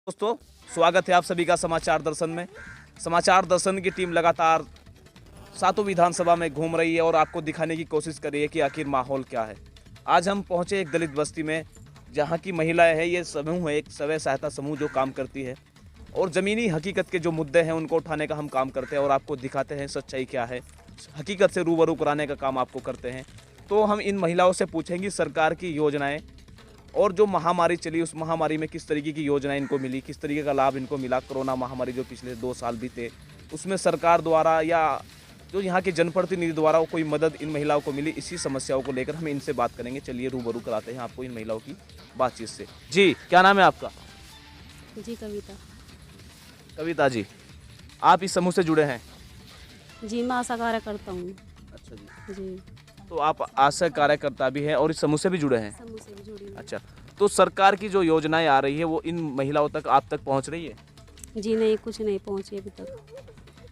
दोस्तों, स्वागत है आप सभी का समाचार दर्शन में। समाचार दर्शन की टीम लगातार सातों विधानसभा में घूम रही है और आपको दिखाने की कोशिश कर रही है कि आखिर माहौल क्या है। आज हम पहुंचे एक दलित बस्ती में, जहां की महिलाएं हैं। ये समूह है, एक स्वयं सहायता समूह जो काम करती है और ज़मीनी हकीकत के जो मुद्दे हैं उनको उठाने का हम काम करते हैं और आपको दिखाते हैं सच्चाई क्या है, हकीकत से रूबरू कराने का काम आपको करते हैं। तो हम इन महिलाओं से पूछेंगे सरकार की योजनाएँ और जो महामारी चली उस महामारी में किस तरीके की योजनाएं इनको मिली, किस तरीके का लाभ इनको मिला। कोरोना महामारी जो पिछले 2 साल बीते, उसमें सरकार द्वारा या जो यहाँ के जनप्रतिनिधि द्वारा कोई मदद इन महिलाओं को मिली। इसी समस्याओं को लेकर हम इनसे बात करेंगे। चलिए रूबरू कराते हैं आपको इन महिलाओं की बातचीत से। जी, क्या नाम है आपका? जी कविता। कविता जी, आप इस समूह से जुड़े हैं? जी मैं आशा कार्यकर्ता हूँ। अच्छा जी, जी तो आप आशा कार्यकर्ता भी हैं और इस समूह से भी जुड़े हैं? समूह से भी जुड़ी हूँ। अच्छा, तो सरकार की जो योजनाएं आ रही है वो इन महिलाओं तक, आप तक पहुँच रही है? जी नहीं, कुछ नहीं पहुँची अभी तक।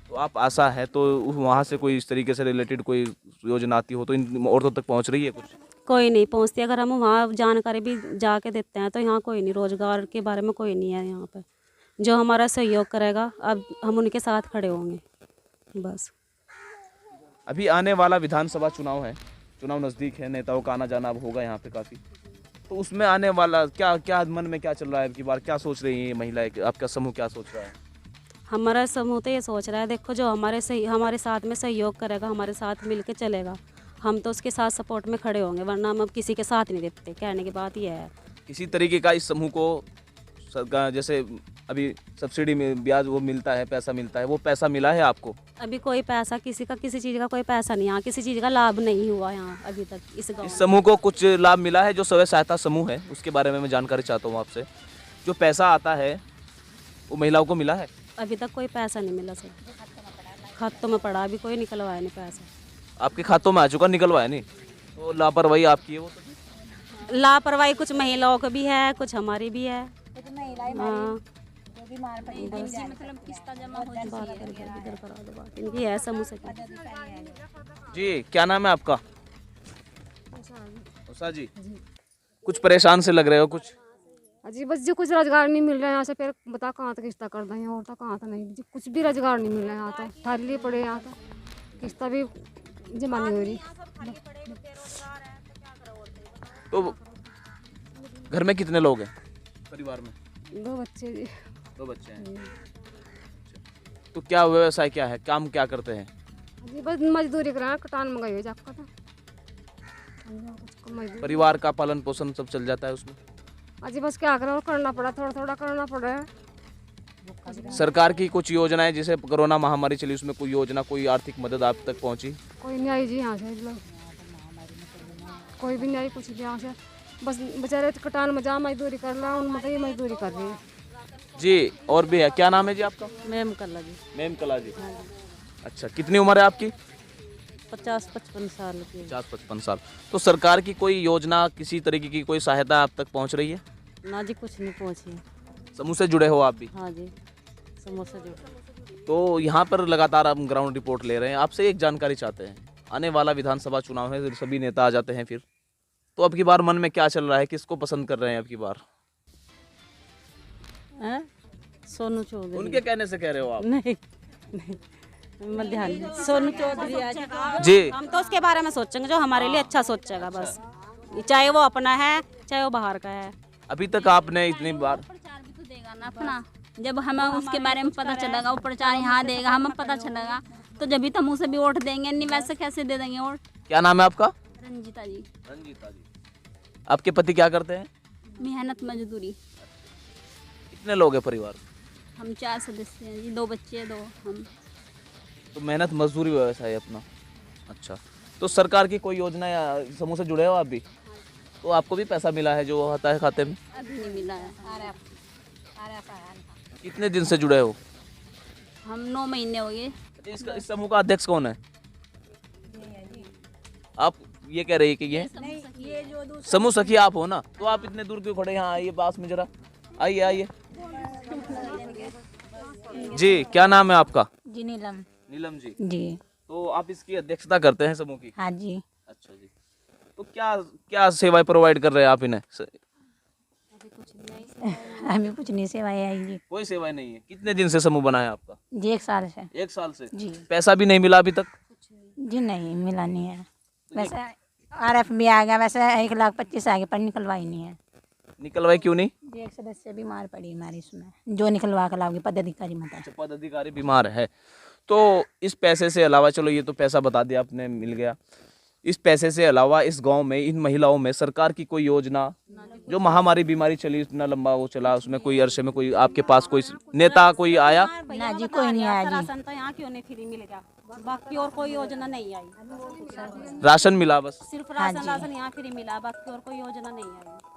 तो आप आशा है तो वहाँ से कोई इस तरीके से रिलेटेड कोई योजना आती हो तो इन औरतों तक पहुँच रही है कुछ? कोई नहीं पहुँचती। अगर हम वहाँ जानकारी भी जाके देते हैं तो यहाँ कोई नहीं, रोजगार के बारे में कोई नहीं है यहाँ पे जो हमारा सहयोग करेगा। अब हम उनके साथ खड़े होंगे बस। अभी आने वाला विधानसभा चुनाव है, चुनाव नज़दीक है, नेताओं का आना जाना अब होगा यहाँ पे काफ़ी। तो उसमें आने वाला क्या क्या मन में क्या चल रहा है, अब की बार क्या सोच रही है ये महिलाएं, आपका समूह क्या सोच रहा है? हमारा समूह तो ये सोच रहा है, देखो जो हमारे साथ में सहयोग करेगा, हमारे साथ मिल के चलेगा, हम तो उसके साथ सपोर्ट में खड़े होंगे, वरना हम अब किसी के साथ नहीं देते। कहने की बात यह है। किसी तरीके का इस समूह को सरकार, जैसे अभी सब्सिडी में ब्याज वो मिलता है, पैसा मिलता है, वो पैसा मिला है आपको? अभी कोई पैसा किसी चीज़ का कोई पैसा नहीं, यहाँ किसी चीज़ का लाभ नहीं हुआ यहाँ अभी तक इस गाँव इस समूह को कुछ लाभ मिला है? जो स्वयं सहायता समूह है उसके बारे में मैं जानकारी चाहता हूँ आपसे। जो पैसा आता है वो महिलाओं को मिला है? अभी तक कोई पैसा नहीं मिला सर। खातों में पड़ा, अभी कोई निकलवाया नहीं पैसा। आपके खातों में आ चुका, निकलवाया नहीं? तो लापरवाही आपकी है वो तो। लापरवाही कुछ महिलाओं की भी है, कुछ हमारी भी है। हाँ इनकी है समूह से। जी, क्या नाम है आपका? उषा जी, कुछ परेशान से लग रहे हो कुछ? जी बस जी कुछ रोजगार नहीं मिल रहा है यहाँ से, फिर बता कहाँ तक किस्ता कर दें और तक कहाँ तक नहीं जी, कुछ भी रोजगार नहीं मिल रहा है यहाँ तो ठाली पड़े यहाँ तो किस्ता भी जमा नहीं हो रही। तो घर में कितने लोग हैं परिवार में? 2 बच्चे जी। 2 बच्चे हैं। तो क्या व्यवसाय क्या है, काम क्या करते हैं? जी बस मजदूरी करा, कटान मंगाई हो जाकर तो मजदूरी। परिवार का पालन पोषण सब चल जाता है उसमें? अजी बस क्या करें, और करना पड़ा, थोड़ा थोड़ा करना पड़ा है। सरकार की कुछ योजनाएं, जैसे कोरोना महामारी चली उसमें कोई योजना, कोई आर्थिक मदद आप तक पहुंची? कोई नहीं आई जी यहाँ से, लोग कोई भी नहीं आई कुछ भी यहाँ से। बस बेचारे कटान में जा मजदूरी कर रहा, उन मतलब ये मजदूरी कर रही है। जी, और भी है, क्या नाम है जी आपका? मैम कर लगी। मैम कला जी। अच्छा, कितनी उम्र है आपकी? 50-55 साल की। 50-55 साल। तो सरकार की कोई योजना, किसी तरीके की कोई सहायता आप तक पहुंच रही है? ना जी कुछ नहीं पहुँची। समूह से जुड़े हो आप भी? हाँ जी समूह से जुड़े। तो यहाँ पर लगातार हम ग्राउंड रिपोर्ट ले रहे हैं, आपसे एक जानकारी चाहते हैं। आने वाला विधानसभा चुनाव है, सभी नेता आ जाते हैं फिर, तो अब की बार मन में क्या चल रहा है, किसको पसंद कर रहे हैं अब की बार? हैं? सोनू चौधरी। उनके कहने से कह रहे हो आप? नहीं मध्यान्ह सोनू चौधरी आज जी, हम तो उसके बारे में सोचेंगे जो हमारे लिए अच्छा सोचेगा बस, चाहे वो अपना है चाहे वो बाहर का है। अभी तक आपने इतनी बार प्रचार भी तो देगा ना अपना, जब हमें उसके बारे में पता चलेगा, वो प्रचार यहाँ देगा, हमें पता चलेगा तो जब भी तो मुँह से भी वोट देंगे, नहीं वैसे कैसे दे देंगे वोट। क्या नाम है आपका? रंजीता जी। रंजीता जी। आपके पति क्या करते हैं? मेहनत मजदूरी। कितने लोग हैं परिवार? हम 4 सदस्य हैं जी, 2 बच्चे 2 हम। तो मेहनत मजदूरी व्यवसाय है अपना। अच्छा, तो सरकार की कोई योजना या समूह से जुड़े हो आप भी? तो आपको भी पैसा मिला है जो आता है खाते में? अभी नहीं मिला है। कितने दिन से जुड़े हो? हम 9 महीने हो गए। इस समूह का अध्यक्ष कौन है? आप ये कह रही है कि ये समूह सखी आप हो ना? तो आप इतने दूर क्यों खड़े हैं? यहाँ आइए पास में जरा, आइए आइए। जी, क्या नाम है आपका? जी नीलम। नीलम जी। जी तो आप इसकी अध्यक्षता करते हैं समूह की? हाँ जी। अच्छा जी। तो क्या क्या सेवाएं प्रोवाइड कर रहे हैं आप इन्हें? अभी कुछ नहीं हमें कुछ नहीं सेवाएं आई जी। कोई सेवाएं नहीं है। कितने दिन से समूह बना है आपका? जी 1 साल से। 1 साल से। जी। पैसा भी नहीं मिला अभी तक? जी नहीं मिला नहीं है। वैसे RF भी आ गया, वैसे 1,25,000 आ गया पर निकलवाई नहीं है। निकलवाई क्यों नहीं? जी एक सदस्य बीमार पड़ी हमारी इसमें, जो निकलवा कर लाओगे पदाधिकारी मत। अच्छा, पदाधिकारी बीमार है। तो इस पैसे से अलावा, चलो ये तो पैसा बता दिया आपने, मिल गया। इस पैसे से अलावा इस गांव में इन महिलाओं में सरकार की कोई योजना, जो महामारी बीमारी चली इतना लंबा वो चला, उसमें कोई अरसे में कोई आपके पास कोई नेता कोई आया? ना जी कोई नहीं आया जी। राशन तो यहाँ क्यों नहीं फ्री मिलेगा, बाकी और कोई योजना नहीं आई। राशन मिला बस? सिर्फ राशन यहाँ फ्री मिला, बाकी और कोई योजना नहीं आई।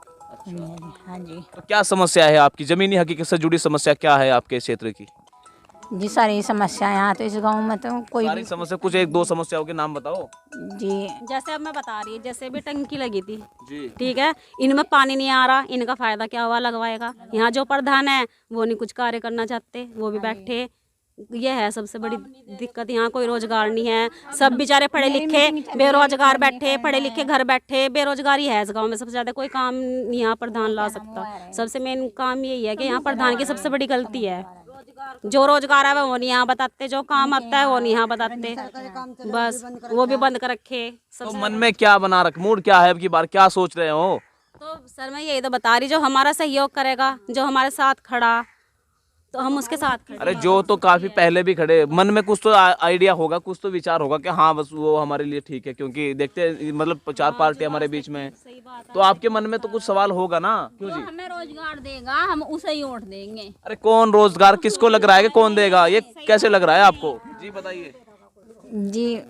हाँ जी। तो क्या समस्या है आपकी? जमीनी हकीकत से जुड़ी समस्या क्या है आपके क्षेत्र की? जी सारी समस्या यहाँ तो इस गांव में तो कोई सारी समस्या, कुछ 1-2 समस्याओं के नाम बताओ। जी। जैसे अब मैं बता रही, जैसे भी टंकी लगी थी, जी। ठीक है, इनमें पानी नहीं आ रहा, इनका फायदा क्या हुआ लगवाएगा? यहाँ जो प्रधान है वो नहीं कुछ कार्य करना चाहते, वो भी बैठे। ये है सबसे बड़ी दिक्कत। यहाँ कोई रोजगार नहीं है, सब बेचारे पढ़े लिखे बेरोजगार बैठे, पढ़े लिखे घर बैठे, बेरोजगारी है इस गांव में सबसे ज्यादा। कोई काम नहीं यहाँ प्रधान ला सकता। सबसे मेन काम यही है कि यहाँ प्रधान की सबसे बड़ी गलती है। जो रोजगार है वो नहीं यहाँ बताते, जो काम आता है वो नहीं यहाँ बताते, बस वो भी बंद कर रखे। तो मन में क्या बना रख, मूड क्या है अब की बार, क्या सोच रहे हो? तो सर मैं यही तो बता रही, जो हमारा सहयोग करेगा, जो हमारे साथ खड़ा, तो हम उसके साथ खड़े। अरे जो तो काफी पहले भी खड़े, मन में कुछ तो आइडिया होगा, कुछ तो विचार होगा कि हाँ बस वो हमारे लिए ठीक है, क्योंकि देखते हैं मतलब 4 पार्टी हमारे बीच में है। तो आपके मन में तो कुछ सवाल होगा ना? क्यों जी? हमें रोजगार देगा हम उसे ही वोट देंगे। अरे कौन रोजगार, किसको लग रहा है कि कौन देगा? ये कैसे लग रहा है आपको? जी बताइए। जी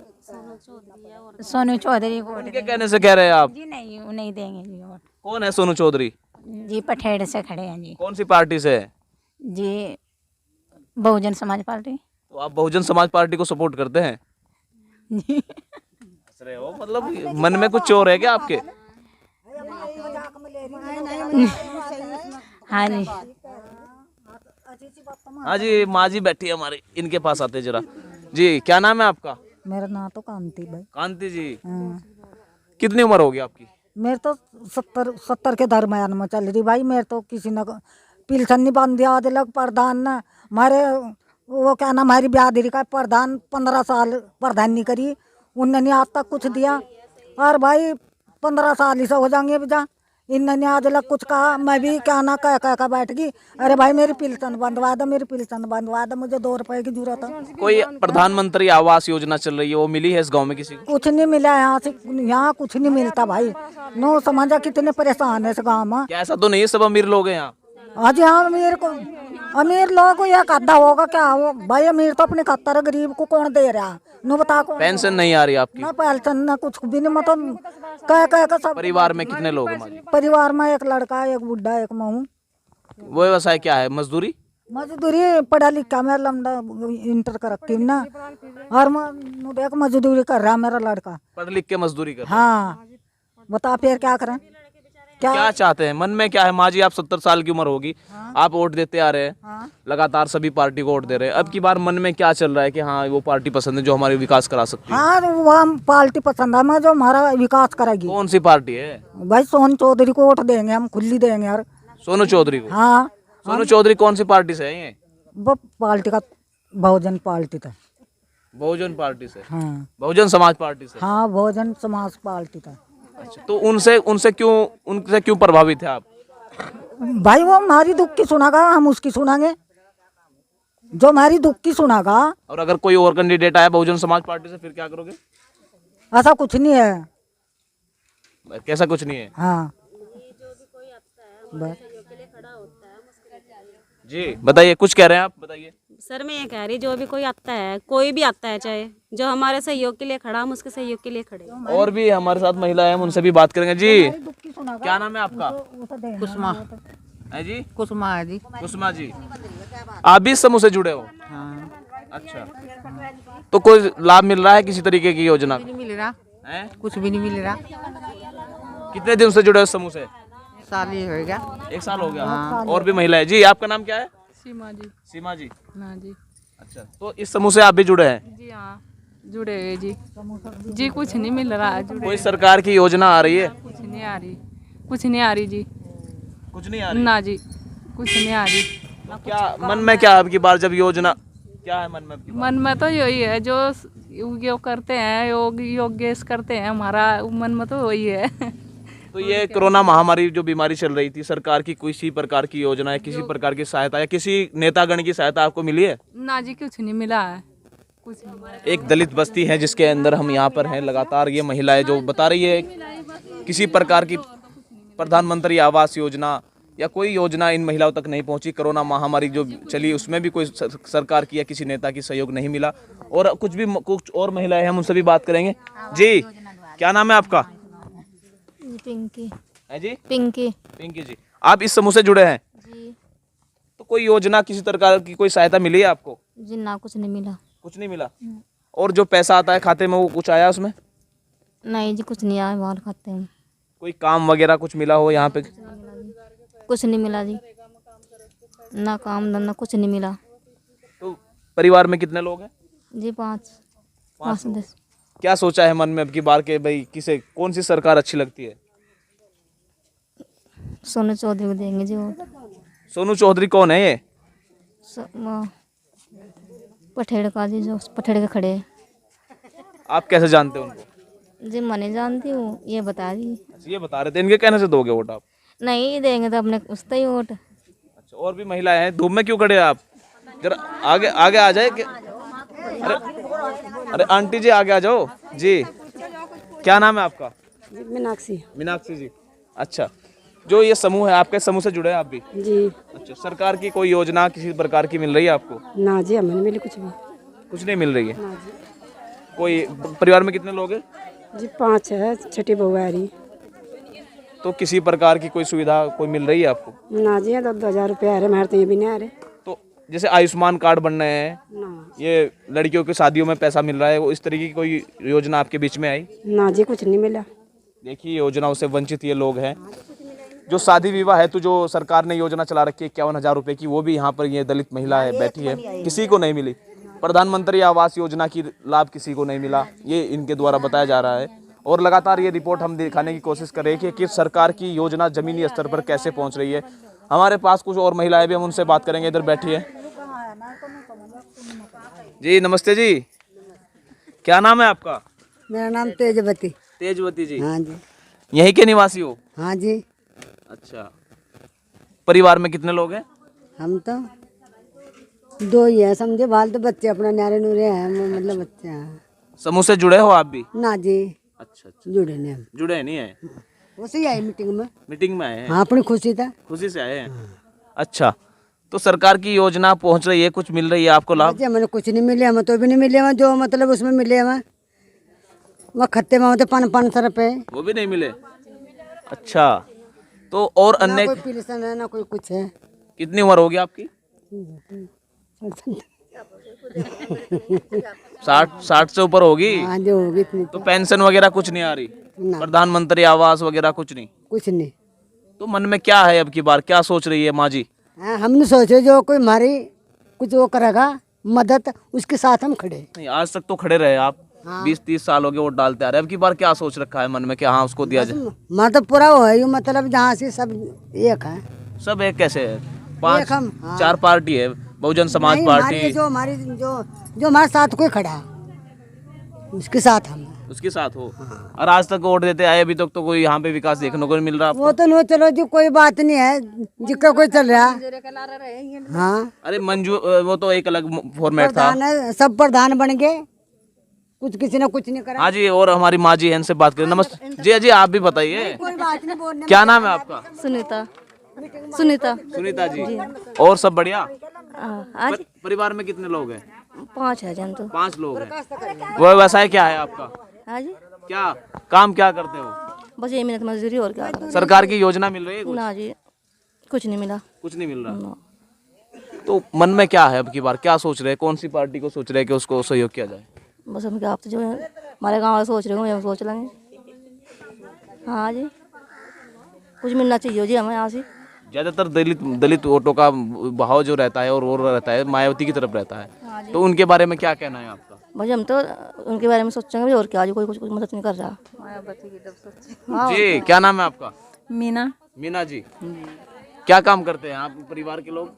सोनू चौधरी को उनके कहने से कह रहे हैं आप? जी नहीं वो नहीं देंगे जी वोट। कौन है सोनू चौधरी? जी पठेड़ से खड़े हैं जी। कौन सी पार्टी से है? जी बहुजन समाज पार्टी। तो आप बहुजन समाज पार्टी को सपोर्ट करते हैं? जी हंस रहे हो, मतलब मन में कुछ चोर है क्या आपके? हाँ जी। हाँ जी, माँ जी बैठी है हमारी, इनके पास आते जरा। जी क्या नाम है आपका? मेरा नाम तो कांति भाई। कांति जी। हाँ। कितनी उम्र होगी आपकी? मेरे तो 70 के दरम्यान में चल रही भाई। मेरे तो किसी ने पिलसन नहीं बन दिया दिलक प्रधान ने। हमारे वो क्या नाम, हमारी ब्यादरी का प्रधान 15 साल प्रधान नहीं करी, उन्होंने आज तक कुछ दिया। और भाई 15 साल ही से हो जाएंगे बजा, इन्होंने आज तक कुछ कहा। मैं भी क्या ना कह बैठ गई, अरे भाई मेरी पिलसन बंधवा दो, मेरी पिलसन बंधवा दो, मुझे 2 रुपए की जरूरत है। कोई प्रधानमंत्री आवास योजना चल रही है, वो मिली है इस गांव में किसी को? कुछ नहीं मिला यहाँ से, यहाँ कुछ नहीं मिलता भाई। नो समझा कितने परेशान है इस गाँव में। क्या ऐसा तो नहीं है सब अमीर लोग हैं यहाँ? आज यहाँ अमीर लोगों को यह कहता होगा क्या हो भाई, अमीर तो अपने खाता है, गरीब को कौन दे रहा? नो बता कौन? पेंशन नहीं आ रही आपकी? ना पेंशन ना कुछ भी नहीं, मतलब कह सब। परिवार में कितने लोग हैं? परिवार में 1 लड़का, 1 बुढ़ा, 1 मैं हूँ। वो व्यवसाय क्या है? मजदूरी? मजदूरी पढ़ा लिखा, मैं लंबा इंटर कर रखी हूँ ना, और मैं मजदूरी कर रहा मेरा लड़का। पढ़ लिख के मजदूरी कर? हाँ बता फिर क्या करें? क्या चाहते हैं, मन में क्या है? माँ जी आप 70 साल की उम्र होगी, आप वोट देते आ रहे हैं, हाँ। लगातार सभी पार्टी को वोट दे रहे हैं। अब की बार मन में क्या चल रहा है कि हाँ वो पार्टी पसंद है जो हमारे विकास करा सकती है? हाँ वह पार्टी पसंद है, मैं जो हमारा विकास करेगी। कौन सी पार्टी है? भाई सोनू चौधरी को वोट देंगे हम, खुली देंगे यार। सोनू चौधरी को? हाँ। सोनू चौधरी कौन सी पार्टी से है ये? वो पार्टी का बहुजन पार्टी था। बहुजन पार्टी से? हाँ। बहुजन समाज पार्टी से? हाँ बहुजन समाज पार्टी था। अच्छा, तो उनसे क्यों प्रभावित है आप? भाई वो हमारी दुख की सुनागा, हम उसकी सुनांगे। जो हमारी दुख की सुनागा। और अगर कोई और कैंडिडेट आया बहुजन समाज पार्टी से फिर क्या करोगे? ऐसा कुछ नहीं है। कैसा कुछ नहीं है? हाँ बस। जी बताइए, कुछ कह रहे हैं आप, बताइए। सर मैं ये कह रही, जो भी कोई आता है, कोई भी आता है, चाहे जो हमारे सहयोग के लिए खड़ा, हम उसके सहयोग के लिए खड़े। और भी हमारे साथ महिलाएं हैं, उनसे भी बात करेंगे। जी क्या नाम है आपका? कुसुमा है जी? कुसुमा है जी। कुसुमा जी, आप भी इस समूह से जुड़े हो? हाँ। अच्छा, तो कोई लाभ मिल रहा है किसी तरीके की योजना? नहीं मिल रहा है? कुछ भी नहीं मिल रहा। कितने दिन से जुड़े हो इस समूह से? साल ही हो गया। 1 साल हो गया। और भी महिलाएं। जी आपका नाम क्या है? सीमा जी। सीमा जी। हाँ जी। अच्छा, तो इस समूह से आप भी जुड़े हैं? जी हाँ जुड़े हुए जी। जी कुछ नहीं मिल रहा है, जुड़े कोई सरकार की योजना आ रही है? कुछ नहीं आ रही, कुछ नहीं आ रही जी। कुछ नहीं आ रही? ना जी। कुछ नहीं आ रही। क्या मन में क्या है अब की बार जब योजना, क्या है मन में अब की बार? मन में तो यही है जो योग करते हैं, योग गैस करते हैं, हमारा मन में तो वही है। तो ये कोरोना महामारी जो बीमारी चल रही थी, सरकार की किसी प्रकार की योजना है, किसी प्रकार की सहायता या किसी नेतागण की सहायता आपको मिली है? ना जी कुछ नहीं मिला है, कुछ नहीं मिला। एक दलित बस्ती है जिसके अंदर हम यहाँ पर हैं, लगातार ये महिलाएं जो बता रही है किसी प्रकार की प्रधानमंत्री आवास योजना या कोई योजना इन महिलाओं तक नहीं पहुंची। कोरोना महामारी जो चली उसमें भी कोई सरकार की या किसी नेता की सहयोग नहीं मिला। और कुछ और महिलाएं हैं, हम उनसे भी बात करेंगे। जी, क्या नाम है आपका? पिंकी। है जी, पिंकी पिंकी जी। आप इस समूह से जुड़े हैं जी। तो कोई योजना किसी प्रकार की कोई सहायता मिली है आपको? जी ना, कुछ नहीं मिला। कुछ नहीं मिला। और जो पैसा आता है खाते में वो कुछ आया उसमें? नहीं जी, कुछ नहीं आया बाहर खाते में। कोई काम वगैरह कुछ मिला हो यहाँ पे? कुछ नहीं मिला जी, ना काम धंधा कुछ नहीं मिला। तो परिवार में कितने लोग हैं? जी 5 10। क्या सोचा है मन में अब की बार के भाई किसे कौन सी सरकार अच्छी लगती है? सोनू चौधरी को देंगे जी वोट। सोनू चौधरी कौन है ये? पठेड़ का जी, जो पठेड़ के खड़े हैं। आप कैसे जानते हो उनको? जी मैं नहीं जानती हूँ, ये बता दी। अच्छा, ये बता रहे थे, इनके कहने से दोगे वोट आप? नहीं देंगे तो अपने उसका ही वोट। अच्छा, और भी महिलाएं हैं, धूप में क्यों खड़े हैं आप? जरा आगे आगे आ जाए। अरे अरे आंटी जी आगे आ जाओ जी। क्या नाम है आपका? मीनाक्षी। मीनाक्षी जी। अच्छा, जो ये समूह है आपके समूह से जुड़े हैं आप भी? जी अच्छा, सरकार की कोई योजना किसी प्रकार की मिल रही है आपको? ना जी, हमें नहीं मिली कुछ भी। कुछ नहीं मिल रही है। कोई परिवार में कितने लोग हैं? जी 5 है, छठी बहू आ रही। तो किसी प्रकार की कोई सुविधा कोई मिल रही है आपको? ना जी, 10,000 रुपये आ रहे, हमारे तो ये भी नहीं आ रहे। तो जैसे आयुष्मान कार्ड बन रहे हैं, ना ये लड़कियों की शादियों में पैसा मिल रहा है, वो इस तरीके की कोई योजना आपके बीच में आई? ना जी, कुछ नहीं मिला। देखिए, योजनाओं से वंचित ये लोग हैं। जो शादी विवाह हेतु जो सरकार ने योजना चला रखी है 51,000 रुपये की, वो भी यहाँ पर ये दलित महिला है बैठी है, किसी को नहीं मिली। प्रधानमंत्री आवास योजना की लाभ किसी को नहीं मिला, ये इनके द्वारा बताया जा रहा है। और लगातार ये रिपोर्ट हम दिखाने की कोशिश कर रहे हैं कि सरकार की योजना जमीनी स्तर पर कैसे पहुँच रही है। हमारे पास कुछ और महिलाएं भी, हम उनसे बात करेंगे। इधर बैठी है जी। नमस्ते जी, क्या नाम है आपका? मेरा नाम तेजवती। तेजवती जी। हाँ जी। यहीं के निवासी हो? हाँ जी। अच्छा, परिवार में कितने लोग हैं? हम तो 2 ही है समझे, बाल तो बच्चे अपना न्यारे नूरे हैं, मतलब बच्चे हैं। समूह से जुड़े हो आप भी? ना जी, अच्छा अच्छा, जुड़े नहीं हम। जुड़े नहीं है, उसे ही आए मीटिंग में। मीटिंग में आए हैं? हाँ, अपनी खुशी था। खुशी से आए हैं। अच्छा, तो सरकार की योजना पहुंच रही है, कुछ मिल रही है आपको लाभ? बच्चे हमें कुछ नहीं मिले, हमें तो भी नहीं मिले, हमें जो मतलब उसमें मिले हमें वह खत्ते में होते 500 रुपये, वो भी नहीं मिले। अच्छा, तो और ना अन्य कोई पेंशन है ना कोई कुछ है। कितनी उम्र होगी आपकी? 60 से ऊपर होगी। हाँ जो होगी इतनी। तो पेंशन वगैरह कुछ नहीं आ रही? ना प्रधानमंत्री आवास वगैरह कुछ नहीं? कुछ नहीं। तो मन में क्या है अब की बार, क्या सोच रही है माँ जी? हाँ, हमने सोचे जो कोई हमारी कुछ वो करेगा मदद, उसके साथ हम खड़े। नहीं, आज तक तो खड़े रहे आप। हाँ। 20-30 साल हो गए वोट डालते आ रहे, अब की बार क्या सोच रखा है मन में कि हाँ उसको दिया जाए? मतलब पूरा हो है मतलब जहाँ से सब एक है। सब एक कैसे है? 5 एक हम, हाँ। 4 पार्टी है, बहुजन समाज नहीं, पार्टी, हमारी जो हमारी जो हमारे साथ कोई खड़ा है उसके साथ हम हैं। उसके साथ हो। और आज तक वोट देते आए, अभी तक तो कोई यहाँ पे विकास देखने को नहीं मिल रहा आपको? वो तो नो चलो जी, कोई बात नहीं है, जिक्र कोई चल रहा। हाँ, अरे मंजू, वो तो एक अलग फॉर्मेट था। प्रधान है, सब प्रधान बन गए, कुछ किसी ने कुछ नहीं करा। हाँ जी, और हमारी माँ जी है, इनसे बात करें। नमस्ते जी। जी आप भी बताइए, कोई बात नहीं बोलने। क्या नाम है आपका? सुनीता। सुनीता जी। और सब बढ़िया? आज परिवार में कितने लोग हैं? 5 है जन तो। 5 लोग हैं। वो व्यवसाय क्या है आपका? आज क्या काम क्या करते हो? बस ये मेहनत मजदूरी और क्या करें। सरकार की योजना मिल रही है कुछ? ना जी, कुछ नहीं मिला। कुछ नहीं मिल रहा। ना। तो मन में क्या है अब की बार, क्या सोच रहे हैं, कौन सी पार्टी को सोच रहे हैं कि उसको सहयोग किया जाए? बस हम क्या, आप तो जो है हमारे गाँव वाले सोच रहे होंगे हम सोच लेंगे। हाँ जी, कुछ मिलना चाहिए जी हमें यहाँ से। ज्यादातर दलित वोटों का बहाव जो रहता है और वो रहता है मायावती की तरफ रहता है, तो उनके बारे में क्या कहना है आपका? भाई हम तो उनके बारे में सोचेंगे और क्या, जी कोई कुछ मदद नहीं कर रहा। जी, क्या नाम है आपका? मीना। मीना जी। क्या काम करते हैं आप परिवार के लोग?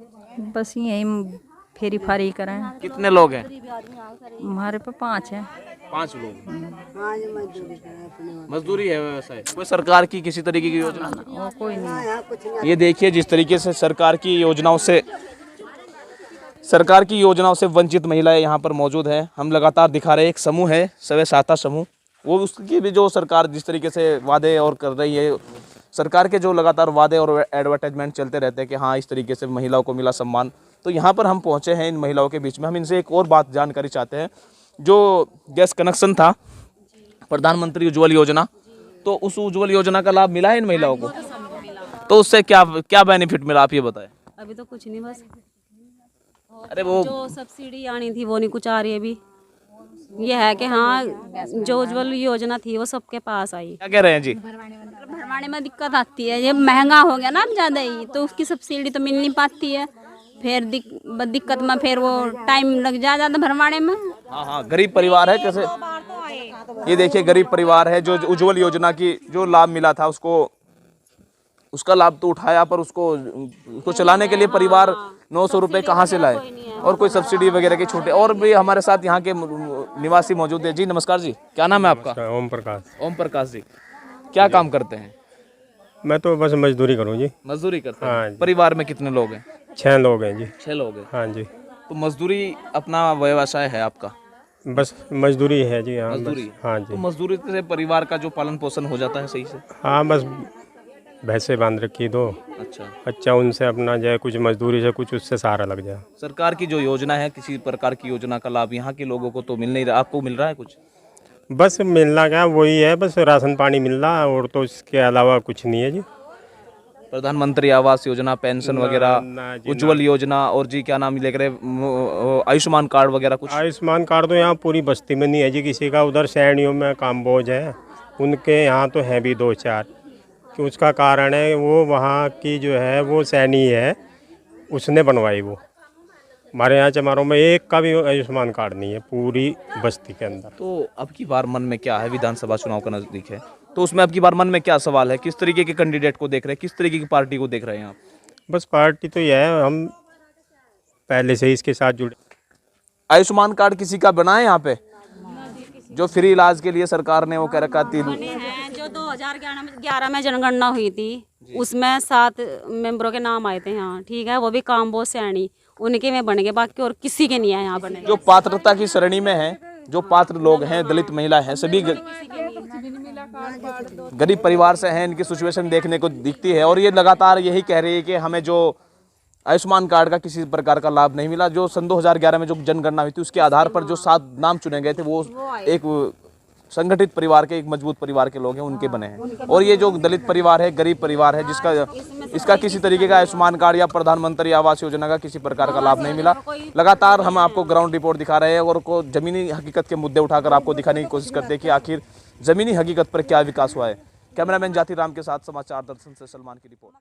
बस यही फेरी फारी करें। कितने लोग हैं? हमारे पे 5 हैं। 5 लोग। मजदूरी है व्यवसाय? कोई सरकार की किसी तरीके की योजना? और कोई नहीं। ये देखिए जिस तरीके से सरकार की योजनाओं से वंचित महिलाएं यहाँ पर मौजूद हैं। हम लगातार दिखा रहे हैं, एक समूह है स्वयं सहायता समूह, वो उसकी भी जो सरकार जिस तरीके से वादे और कर रही है, सरकार के जो लगातार वादे और एडवर्टाइजमेंट चलते रहते हैं कि हाँ इस तरीके से महिलाओं को मिला सम्मान। तो यहाँ पर हम पहुँचे हैं इन महिलाओं के बीच में। हम इनसे एक और बात जानकारी चाहते हैं। जो गैस कनेक्शन था प्रधानमंत्री उज्ज्वल योजना, तो उस उज्ज्वल योजना का लाभ मिला है इन महिलाओं को? तो उससे क्या क्या बेनिफिट मिला, आप ये बताएं। अभी तो कुछ नहीं, बस अरे वो जो सब्सिडी आनी थी वो नहीं कुछ आ रही है अभी। ये है कि हाँ जो उज्ज्वल योजना थी वो सबके पास आई। क्या कह रहे हैं जी? भरवाने में दिक्कत आती है, ये महंगा हो गया ना अब ज़्यादा ही, तो उसकी सब्सिडी तो मिल नहीं पाती है। फिर दिक्कत में फिर वो टाइम लग ज़्यादा भरवाने में। हाँ, गरीब परिवार है कैसे? ये देखिए गरीब परिवार है जो उज्ज्वल योजना की जो लाभ मिला था उसका लाभ तो उठाया, पर उसको चलाने के लिए परिवार 900 रुपये कहाँ से लाए, और कोई सब्सिडी वगैरह की छूटे। और भी हमारे साथ यहाँ के निवासी मौजूद है। जी नमस्कार जी, क्या नाम है आपका? ओम प्रकाश। ओम प्रकाश जी, क्या काम करते हैं? मैं तो बस मजदूरी करूँ जी। मजदूरी करते हाँ हैं। जी। परिवार में कितने लोग हैं? 6 लोग हैं जी। 6 लोग हैं। हाँ जी, तो मजदूरी अपना व्यवसाय है आपका? बस मजदूरी है जी। हाँ मजदूरी? बस, हाँ तो जी। मजदूरी से परिवार का जो पालन पोषण हो जाता है सही से? हाँ बस भैंसे बांध रखी 2। अच्छा उनसे अपना जो है कुछ मजदूरी से कुछ उससे सहारा लग जाए। सरकार की जो योजना है, किसी प्रकार की योजना का लाभ यहाँ के लोगों को तो मिल नहीं रहा, आपको मिल रहा है कुछ? बस मिलना क्या वही है, बस राशन पानी मिल रहा है और तो इसके अलावा कुछ नहीं है जी। प्रधानमंत्री आवास योजना, पेंशन वगैरह, उज्ज्वल योजना और जी क्या नाम लेकर आयुष्मान कार्ड वगैरह कुछ? आयुष्मान कार्ड तो यहाँ पूरी बस्ती में नहीं है जी किसी का। उधर सैनियों में काम्बोज है, उनके यहाँ तो हैं भी 2-4। कि उसका कारण है वो वहाँ की जो है वो सैनी है, उसने बनवाई वो। हमारे यहाँ चमारों में एक का भी आयुष्मान कार्ड नहीं है पूरी बस्ती के अंदर। तो अब की बार मन में क्या है? विधानसभा चुनाव का नजदीक है, तो उसमें अब की बार मन में क्या सवाल है? किस तरीके के कैंडिडेट को देख रहे हैं, किस तरीके की पार्टी को देख रहे हैं आप? बस पार्टी तो यह है, हम पहले से ही इसके साथ जुड़े। आयुष्मान कार्ड किसी का बना है यहाँ पे? जो फ्री इलाज के लिए सरकार ने वो कह रखा थी। जो 2011 में जनगणना हुई थी उसमें 7 मेंबरों के नाम आए थे यहाँ, ठीक है, वो भी काम्बोज सैनी, उनके में बन गए, बाकी और किसी के नहीं है यहाँ बने। जो पात्रता की श्रेणी में है, जो पात्र लोग हैं, दलित महिला हैं, सभी गरीब परिवार से हैं, इनकी सिचुएशन देखने को दिखती है। और ये लगातार यही कह रही है कि हमें जो आयुष्मान कार्ड का किसी प्रकार का लाभ नहीं मिला। जो सन 2011 में जो जनगणना हुई थी उसके आधार पर जो 7 नाम चुने गए थे वो एक संगठित परिवार के, एक मजबूत परिवार के लोग हैं, उनके बने हैं। और ये जो दलित परिवार है, गरीब परिवार है, इसका किसी तरीके का आयुष्मान कार्ड या प्रधानमंत्री आवास योजना का किसी प्रकार का लाभ नहीं मिला। लगातार हम आपको ग्राउंड रिपोर्ट दिखा रहे हैं और को जमीनी हकीकत के मुद्दे उठाकर आपको दिखाने की कोशिश करते हैं कि आखिर जमीनी हकीकत पर क्या विकास हुआ है। कैमरामैन जाति राम के साथ समाचार दर्शन से सलमान की रिपोर्ट।